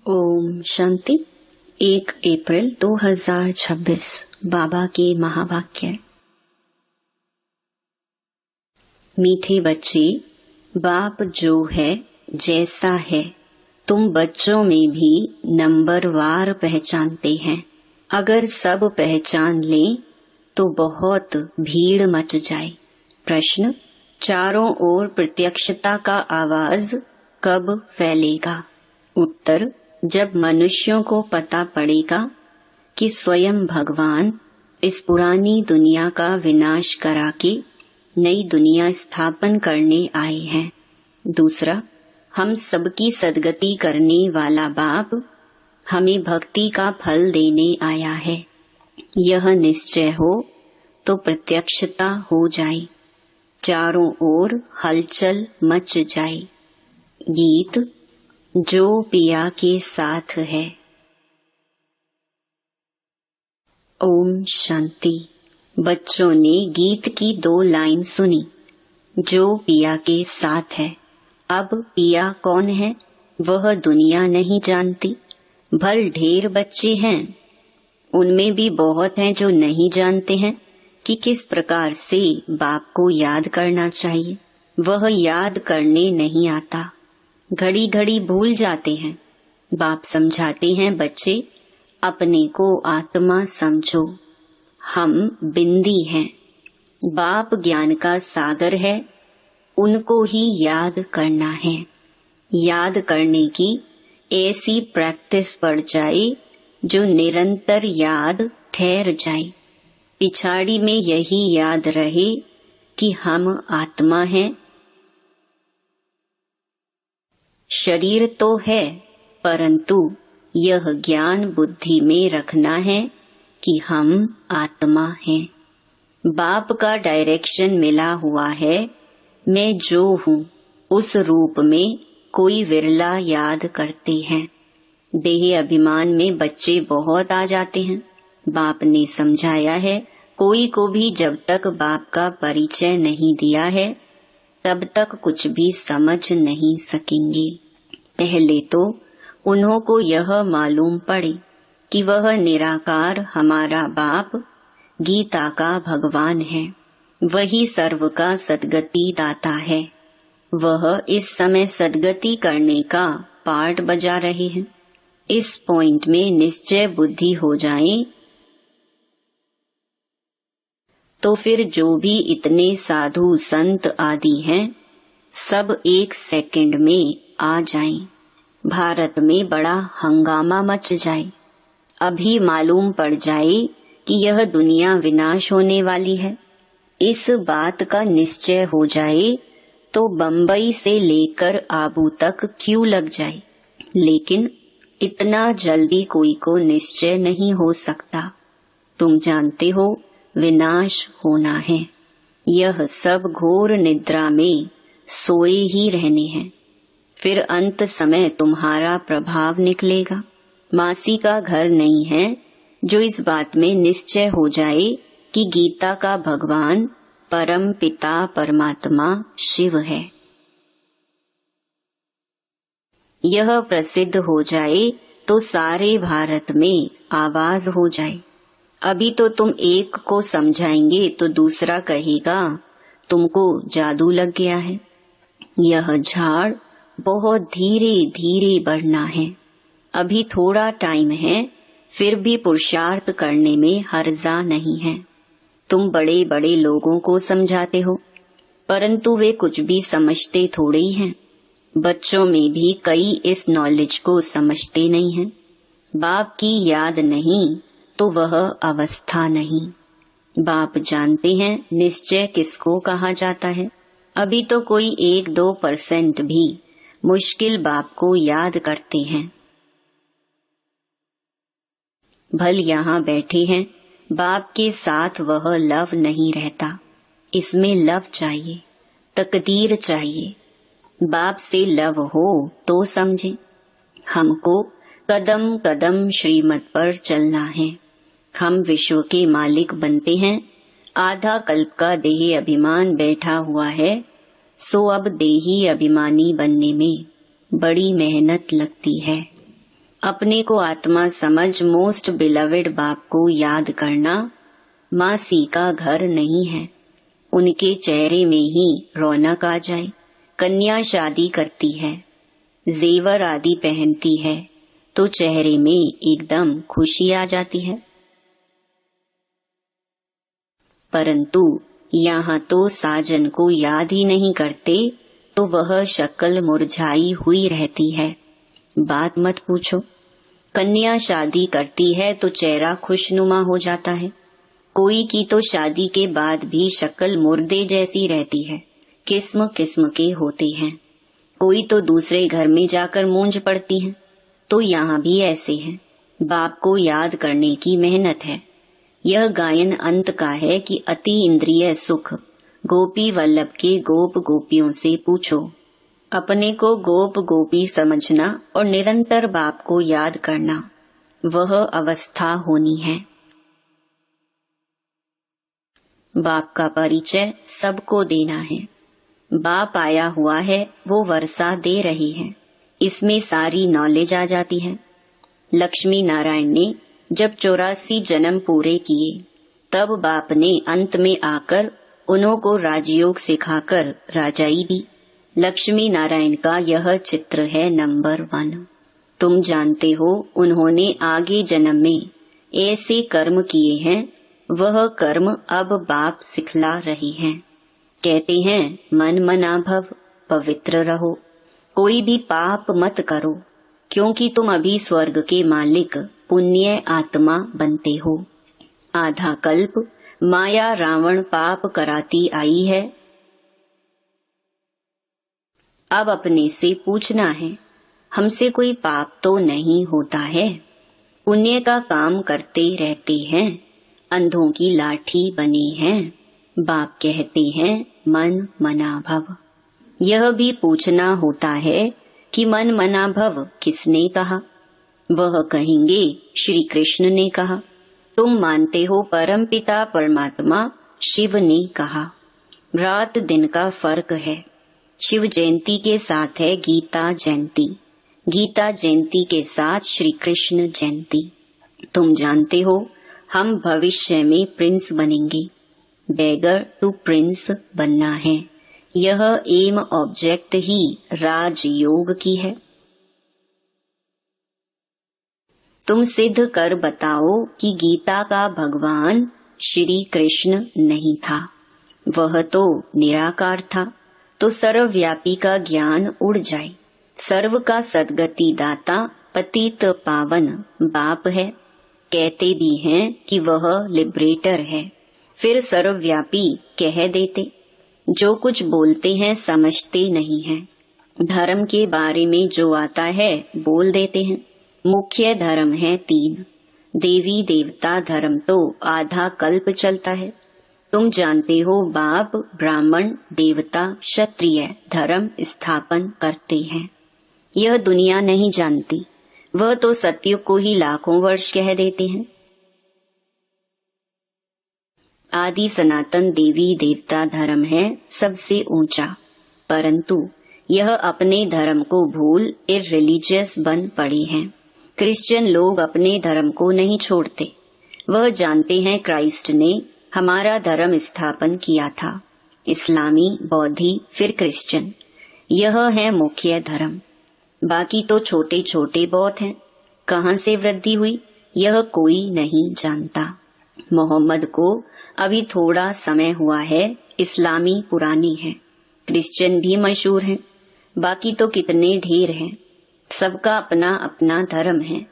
ओम शांति। 1 अप्रैल 2026 बाबा के महावाक्य। मीठे बच्चे, बाप जो है जैसा है तुम बच्चों में भी नंबरवार पहचानते हैं। अगर सब पहचान लें तो बहुत भीड़ मच जाए। प्रश्न, चारों ओर प्रत्यक्षता का आवाज कब फैलेगा? उत्तर, जब मनुष्यों को पता पड़ेगा कि स्वयं भगवान इस पुरानी दुनिया का विनाश करा के नई दुनिया स्थापन करने आए हैं। दूसरा, हम सबकी सद्गति करने वाला बाप हमें भक्ति का फल देने आया है। यह निश्चय हो तो प्रत्यक्षता हो जाए, चारों ओर हलचल मच जाए। गीत जो पिया के साथ है। ओम शांति। बच्चों ने गीत की 2 लाइन सुनी, जो पिया के साथ है। अब पिया कौन है वह दुनिया नहीं जानती। भल ढेर बच्चे हैं, उनमें भी बहुत हैं जो नहीं जानते हैं कि किस प्रकार से बाप को याद करना चाहिए। वह याद करने नहीं आता, घड़ी घड़ी भूल जाते हैं। बाप समझाते हैं, बच्चे अपने को आत्मा समझो, हम बिंदी हैं। बाप ज्ञान का सागर है, उनको ही याद करना है। याद करने की ऐसी प्रैक्टिस पड़ जाए जो निरंतर याद ठहर जाए। पिछाड़ी में यही याद रहे कि हम आत्मा हैं। शरीर तो है, परंतु यह ज्ञान बुद्धि में रखना है कि हम आत्मा हैं। बाप का डायरेक्शन मिला हुआ है। मैं जो हूँ उस रूप में कोई विरला याद करते हैं। देह अभिमान में बच्चे बहुत आ जाते हैं। बाप ने समझाया है, कोई को भी जब तक बाप का परिचय नहीं दिया है तब तक कुछ भी समझ नहीं सकेंगे। पहले तो उन्हों को यह मालूम पड़े कि वह निराकार हमारा बाप गीता का भगवान है। वही सर्व का सद्गति दाता है। वह इस समय सद्गति करने का पार्ट बजा रहे हैं। इस पॉइंट में निश्चय बुद्धि हो जाए तो फिर जो भी इतने साधु संत आदि हैं सब 1 सेकंड में आ जाएं। भारत में बड़ा हंगामा मच जाए। अभी मालूम पड़ जाए कि यह दुनिया विनाश होने वाली है। इस बात का निश्चय हो जाए तो बंबई से लेकर आबू तक क्यू लग जाए। लेकिन इतना जल्दी कोई को निश्चय नहीं हो सकता। तुम जानते हो विनाश होना है। यह सब घोर निद्रा में सोए ही रहने हैं। फिर अंत समय तुम्हारा प्रभाव निकलेगा। मासी का घर नहीं है जो इस बात में निश्चय हो जाए कि गीता का भगवान परम पिता परमात्मा शिव है। यह प्रसिद्ध हो जाए तो सारे भारत में आवाज हो जाए। अभी तो तुम एक को समझाएंगे तो दूसरा कहेगा तुमको जादू लग गया है। यह झाड़ बहुत धीरे धीरे बढ़ना है। अभी थोड़ा टाइम है, फिर भी पुरुषार्थ करने में हर्जा नहीं है। तुम बड़े बड़े लोगों को समझाते हो, परंतु वे कुछ भी समझते थोड़े ही हैं। बच्चों में भी कई इस नॉलेज को समझते नहीं हैं। बाप की याद नहीं तो वह अवस्था नहीं। बाप जानते हैं निश्चय किसको कहा जाता है। अभी तो कोई 1-2% भी मुश्किल बाप को याद करते हैं। भल यहाँ बैठे हैं, बाप के साथ वह लव नहीं रहता। इसमें लव चाहिए, तकदीर चाहिए। बाप से लव हो तो समझे। हमको कदम कदम श्रीमत पर चलना है। हम विश्व के मालिक बनते हैं। आधा कल्प का देह अभिमान बैठा हुआ है, सो अब देही अभिमानी बनने में बड़ी मेहनत लगती है। अपने को आत्मा समझ मोस्ट बिलवेड बाप को याद करना मासी का घर नहीं है। उनके चेहरे में ही रौनक आ जाए। कन्या शादी करती है, जेवर आदि पहनती है तो चेहरे में एकदम खुशी आ जाती है। परंतु यहाँ तो साजन को याद ही नहीं करते तो वह शक्ल मुरझाई हुई रहती है। बात मत पूछो। कन्या शादी करती है तो चेहरा खुशनुमा हो जाता है। कोई की तो शादी के बाद भी शक्ल मुर्दे जैसी रहती है। किस्म किस्म के होते हैं। कोई तो दूसरे घर में जाकर मूंज पड़ती है। तो यहाँ भी ऐसे है। बाप को याद करने की मेहनत है। यह गायन अंत का है कि अति इंद्रिय सुख गोपी वल्लभ के गोप गोपियों से पूछो। अपने को गोप गोपी समझना और निरंतर बाप को याद करना, वह अवस्था होनी है। बाप का परिचय सबको देना है। बाप आया हुआ है, वो वर्षा दे रही है, इसमें सारी नॉलेज आ जाती है। लक्ष्मी नारायण ने जब 84 जन्म पूरे किए तब बाप ने अंत में आकर उन्हों को राजयोग सिखाकर राजाई दी। लक्ष्मी नारायण का यह चित्र है नंबर 1। तुम जानते हो उन्होंने आगे जन्म में ऐसे कर्म किए हैं, वह कर्म अब बाप सिखला रही हैं। कहते हैं मन मना भव, पवित्र रहो, कोई भी पाप मत करो, क्योंकि तुम अभी स्वर्ग के मालिक पुण्य आत्मा बनते हो। आधा कल्प माया रावण पाप कराती आई है। अब अपने से पूछना है, हमसे कोई पाप तो नहीं होता है। पुण्य का काम करते रहते हैं, अंधों की लाठी बने हैं। बाप कहते हैं मन मना भव। यह भी पूछना होता है कि मन मना भव किसने कहा? वह कहेंगे श्री कृष्ण ने कहा। तुम मानते हो परम पिता परमात्मा शिव ने कहा। रात दिन का फर्क है। शिव जयंती के साथ है गीता जयंती, गीता जयंती के साथ श्री कृष्ण जयंती। तुम जानते हो हम भविष्य में प्रिंस बनेंगे। बेगर टू प्रिंस बनना है। यह एम ऑब्जेक्ट ही राजयोग की है। तुम सिद्ध कर बताओ कि गीता का भगवान श्री कृष्ण नहीं था, वह तो निराकार था। तो सर्वव्यापी का ज्ञान उड़ जाए। सर्व का सद्गति दाता पतित पावन बाप है। कहते भी हैं कि वह लिबरेटर है, फिर सर्वव्यापी कह देते। जो कुछ बोलते हैं समझते नहीं हैं। धर्म के बारे में जो आता है बोल देते हैं। मुख्य धर्म है 3। देवी देवता धर्म तो आधा कल्प चलता है। तुम जानते हो बाप ब्राह्मण देवता क्षत्रिय धर्म स्थापन करते हैं। यह दुनिया नहीं जानती, वह तो सत्युग को ही लाखों वर्ष कह देते हैं। आदि सनातन देवी देवता धर्म है सबसे ऊंचा, परंतु यह अपने धर्म को भूल इररिलीजियस बन पड़े हैं। क्रिश्चियन लोग अपने धर्म को नहीं छोड़ते। वह जानते हैं क्राइस्ट ने हमारा धर्म स्थापन किया था। इस्लामी, बौद्धि, फिर क्रिश्चियन, यह है मुख्य धर्म। बाकी तो छोटे छोटे बहुत हैं। कहाँ से वृद्धि हुई यह कोई नहीं जानता। मोहम्मद को अभी थोड़ा समय हुआ है। इस्लामी पुरानी है, क्रिश्चियन भी मशहूर है। बाकी तो कितने ढेर हैं। सबका अपना अपना धर्म है।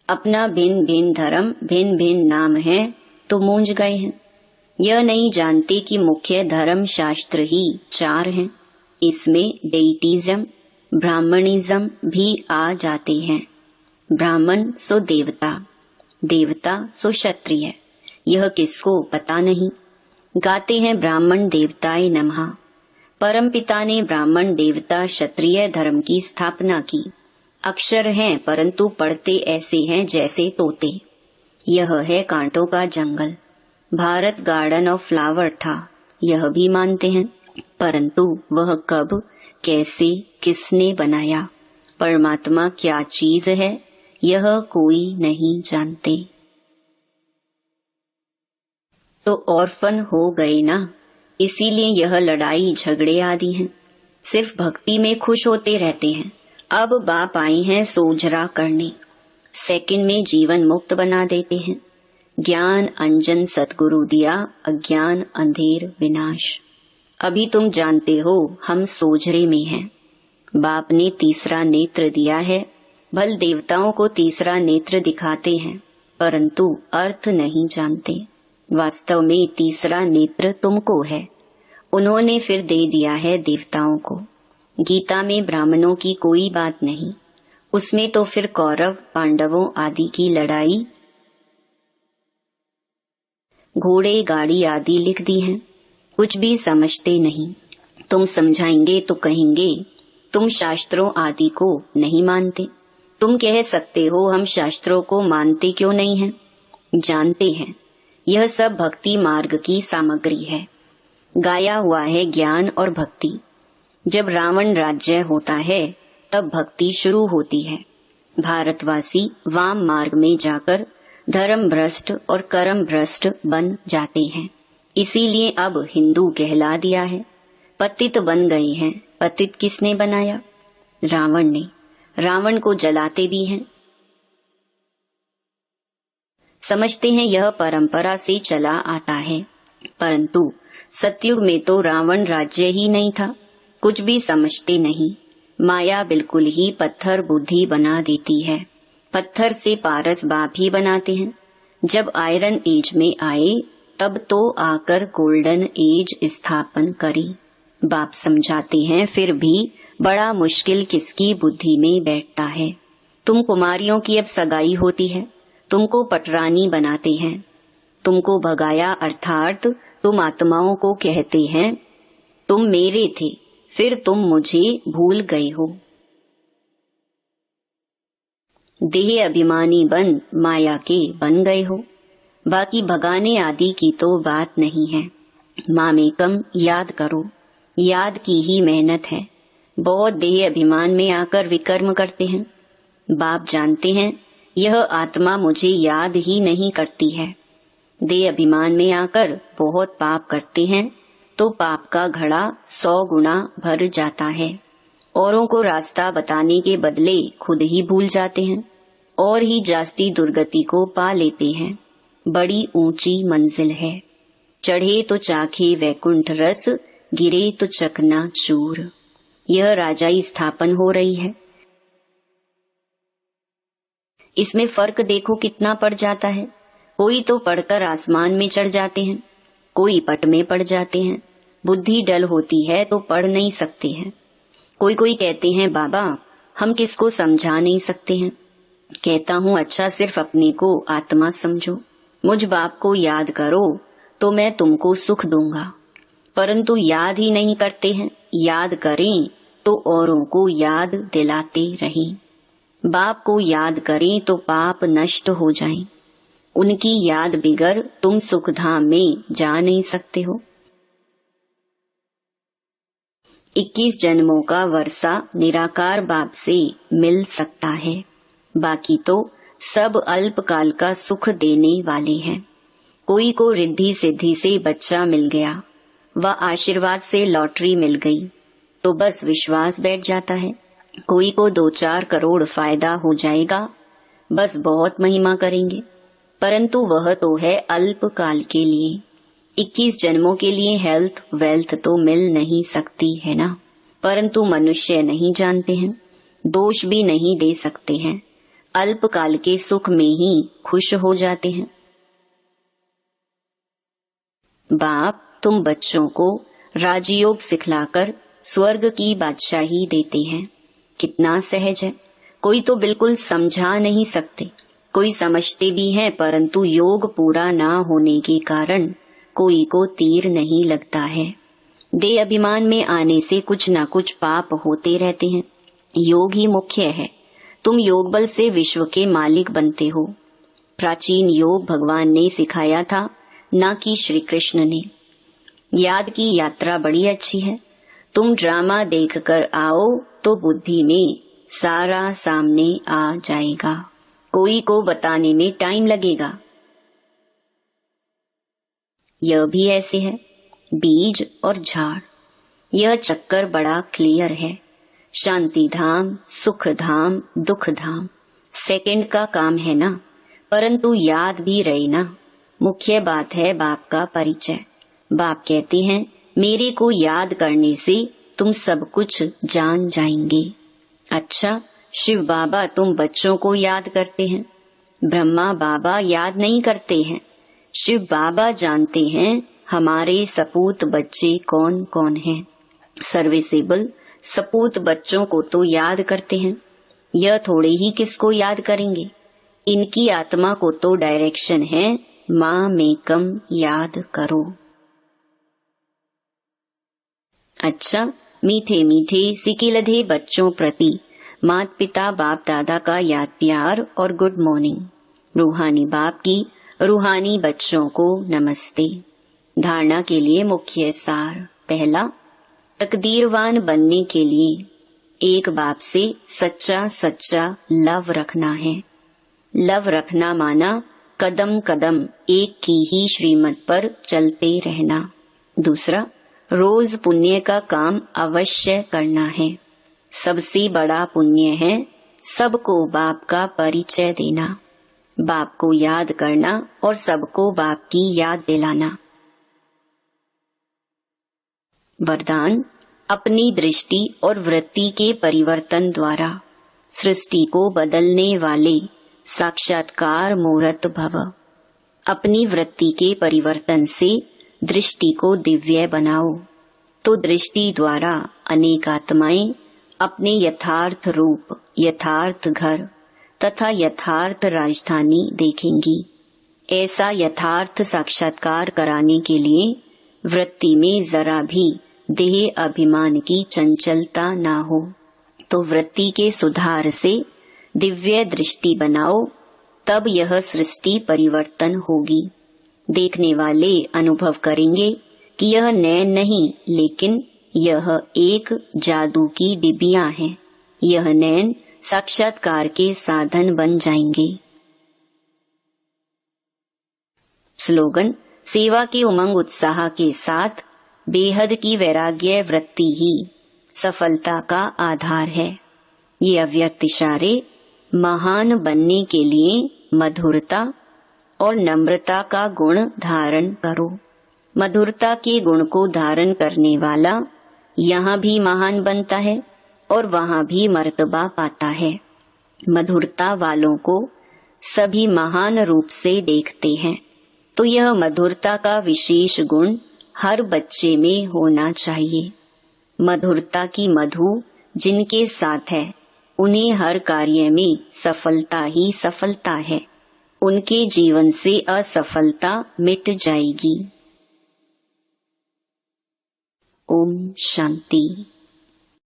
अपना भिन्न भिन्न धर्म, भिन्न भिन्न नाम है तो मूंझ गए हैं। यह नहीं जानते कि मुख्य धर्म शास्त्र ही 4 हैं। इसमें डेइटिज्म, ब्राह्मणिज्म भी आ जाते हैं। ब्राह्मण सो देवता, देवता सो क्षत्रिय। यह किसको पता नहीं। गाते हैं ब्राह्मण देवताय नमः। परम पिता ने ब्राह्मण देवता क्षत्रिय धर्म की स्थापना की। अक्षर हैं परंतु पढ़ते ऐसे हैं जैसे तोते। यह है कांटों का जंगल। भारत गार्डन ऑफ फ्लावर था, यह भी मानते हैं, परंतु वह कब, कैसे, किसने बनाया परमात्मा क्या चीज है यह कोई नहीं जानते। तो ऑर्फन हो गए ना, इसीलिए यह लड़ाई झगड़े आदि हैं। सिर्फ भक्ति में खुश होते रहते हैं। अब बाप आए हैं सोजरा करने, सेकंड में जीवन मुक्त बना देते हैं। ज्ञान अंजन सतगुरु दिया, अज्ञान अंधेर विनाश। अभी तुम जानते हो हम सोजरे में हैं। बाप ने तीसरा नेत्र दिया है। भल देवताओं को तीसरा नेत्र दिखाते हैं, परंतु अर्थ नहीं जानते। वास्तव में तीसरा नेत्र तुमको है, उन्होंने फिर दे दिया है देवताओं को। गीता में ब्राह्मणों की कोई बात नहीं, उसमें तो फिर कौरव पांडवों आदि की लड़ाई, घोड़े गाड़ी आदि लिख दी हैं। कुछ भी समझते नहीं। तुम समझाएंगे तो कहेंगे तुम शास्त्रों आदि को नहीं मानते। तुम कह सकते हो हम शास्त्रों को मानते क्यों नहीं हैं? जानते हैं, यह सब भक्ति मार्ग की सामग्री है। गाया हुआ है ज्ञान और भक्ति। जब रावण राज्य होता है तब भक्ति शुरू होती है। भारतवासी वाम मार्ग में जाकर धर्म भ्रष्ट और कर्म भ्रष्ट बन जाते हैं। इसीलिए अब हिंदू कहला दिया है। पतित बन गए हैं। पतित किसने बनाया? रावण ने। रावण को जलाते भी हैं। समझते हैं यह परंपरा से चला आता है, परंतु सतयुग में तो रावण राज्य ही नहीं था। कुछ भी समझते नहीं। माया बिल्कुल ही पत्थर बुद्धि बना देती है। पत्थर से पारस बाप ही बनाते हैं। जब आयरन एज में आए तब तो आकर गोल्डन एज स्थापन करी। बाप समझाते हैं, फिर भी बड़ा मुश्किल किसकी बुद्धि में बैठता है। तुम कुमारियों की अब सगाई होती है, तुमको पटरानी बनाते हैं। तुमको भगाया अर्थात तुम आत्माओं को कहते हैं तुम मेरे थे, फिर तुम मुझे भूल गए हो। देह अभिमानी बन माया के बन गए हो। बाकी भगाने आदि की तो बात नहीं है। मामेकम याद करो, याद की ही मेहनत है। बहुत देह अभिमान में आकर विकर्म करते हैं। बाप जानते हैं यह आत्मा मुझे याद ही नहीं करती है। देह अभिमान में आकर बहुत पाप करते हैं तो पाप का घड़ा 100 गुना भर जाता है। औरों को रास्ता बताने के बदले खुद ही भूल जाते हैं और ही जास्ती दुर्गति को पा लेते हैं। बड़ी ऊंची मंजिल है। चढ़े तो चाखे वैकुंठ रस, गिरे तो चकना चूर। यह राजाई स्थापन हो रही है। इसमें फर्क देखो कितना पड़ जाता है। कोई तो पढ़कर आसमान में चढ़ जाते हैं, कोई पट में पड़ जाते हैं। बुद्धि डल होती है तो पढ़ नहीं सकते हैं। कोई कोई कहते हैं बाबा हम किसको समझा नहीं सकते हैं। कहता हूँ अच्छा सिर्फ अपने को आत्मा समझो। मुझ बाप को याद करो तो मैं तुमको सुख दूंगा। परंतु याद ही नहीं करते हैं। याद करें तो औरों को याद दिलाते रहें। बाप को याद करें तो पाप नष्ट हो जाएं। उनकी याद बिगर तुम सुखधाम में जा नहीं सकते हो। 21 जन्मों का वर्षा निराकार बाप से मिल सकता है। बाकी तो सब अल्पकाल का सुख देने वाले हैं। कोई को रिद्धि सिद्धि से बच्चा मिल गया व आशीर्वाद से लॉटरी मिल गई तो बस विश्वास बैठ जाता है। कोई को 2-4 करोड़ फायदा हो जाएगा, बस बहुत महिमा करेंगे। परंतु वह तो है अल्पकाल के लिए। 21 जन्मों के लिए हेल्थ वेल्थ तो मिल नहीं सकती है ना। परंतु मनुष्य नहीं जानते हैं, दोष भी नहीं दे सकते हैं। अल्पकाल के सुख में ही खुश हो जाते हैं। बाप तुम बच्चों को राजयोग सिखलाकर स्वर्ग की बादशाही देते हैं। कितना सहज है। कोई तो बिल्कुल समझा नहीं सकते, कोई समझते भी हैं परंतु योग पूरा ना होने के कारण कोई को तीर नहीं लगता है। देह अभिमान में आने से कुछ ना कुछ पाप होते रहते हैं। योग ही मुख्य है। तुम योग बल से विश्व के मालिक बनते हो। प्राचीन योग भगवान ने सिखाया था, ना कि श्री कृष्ण ने। याद की यात्रा बड़ी अच्छी है। तुम ड्रामा देखकर आओ तो बुद्धि में सारा सामने आ जाएगा। कोई को बताने में टाइम लगेगा। यह भी ऐसे है, बीज और झाड़। यह चक्कर बड़ा क्लियर है। शांति धाम, सुख धाम, दुख धाम सेकंड का काम है ना, परंतु याद भी रहे ना। मुख्य बात है बाप का परिचय। बाप कहते हैं मेरे को याद करने से तुम सब कुछ जान जाएंगे। अच्छा, शिव बाबा तुम बच्चों को याद करते हैं, ब्रह्मा बाबा याद नहीं करते हैं। शिव बाबा जानते हैं हमारे सपूत बच्चे कौन कौन हैं। सर्विसेबल सपूत बच्चों को तो याद करते हैं। यह थोड़े ही किसको याद करेंगे। इनकी आत्मा को तो डायरेक्शन है, माँ मेकम याद करो। अच्छा, मीठे मीठे सिकिलधे बच्चों प्रति माता पिता बाप दादा का याद प्यार और गुड मॉर्निंग। रूहानी बाप की रूहानी बच्चों को नमस्ते। धारणा के लिए मुख्य सार। पहला, तकदीरवान बनने के लिए एक बाप से सच्चा सच्चा लव रखना है। लव रखना माना कदम कदम एक की ही श्रीमत पर चलते रहना। दूसरा, रोज पुण्य का काम अवश्य करना है। सबसे बड़ा पुण्य है सबको बाप का परिचय देना, बाप को याद करना और सबको बाप की याद दिलाना। वरदान, अपनी दृष्टि और वृत्ति के परिवर्तन द्वारा सृष्टि को बदलने वाले साक्षात्कार मूर्त भव। अपनी वृत्ति के परिवर्तन से दृष्टि को दिव्य बनाओ, तो दृष्टि द्वारा अनेक आत्माएं अपने यथार्थ रूप, यथार्थ घर तथा यथार्थ राजधानी देखेंगी। ऐसा यथार्थ साक्षात्कार कराने के लिए वृत्ति में जरा भी देह अभिमान की चंचलता ना हो, तो वृत्ति के सुधार से दिव्य दृष्टि बनाओ, तब यह सृष्टि परिवर्तन होगी। देखने वाले अनुभव करेंगे कि यह नैन नहीं, लेकिन यह एक जादू की डिबियां हैं। यह नैन साक्षात्कार के साधन बन जाएंगे। स्लोगन, सेवा के उमंग उत्साह के साथ बेहद की वैराग्य वृत्ति ही सफलता का आधार है। ये अव्यक्त इशारे महान बनने के लिए मधुरता और नम्रता का गुण धारण करो। मधुरता के गुण को धारण करने वाला यहाँ भी महान बनता है और वहाँ भी मर्तबा पाता है। मधुरता वालों को सभी महान रूप से देखते हैं, तो यह मधुरता का विशेष गुण हर बच्चे में होना चाहिए। मधुरता की मधु जिनके साथ है, उन्हें हर कार्य में सफलता ही सफलता है। उनके जीवन से असफलता मिट जाएगी। ओम शांति।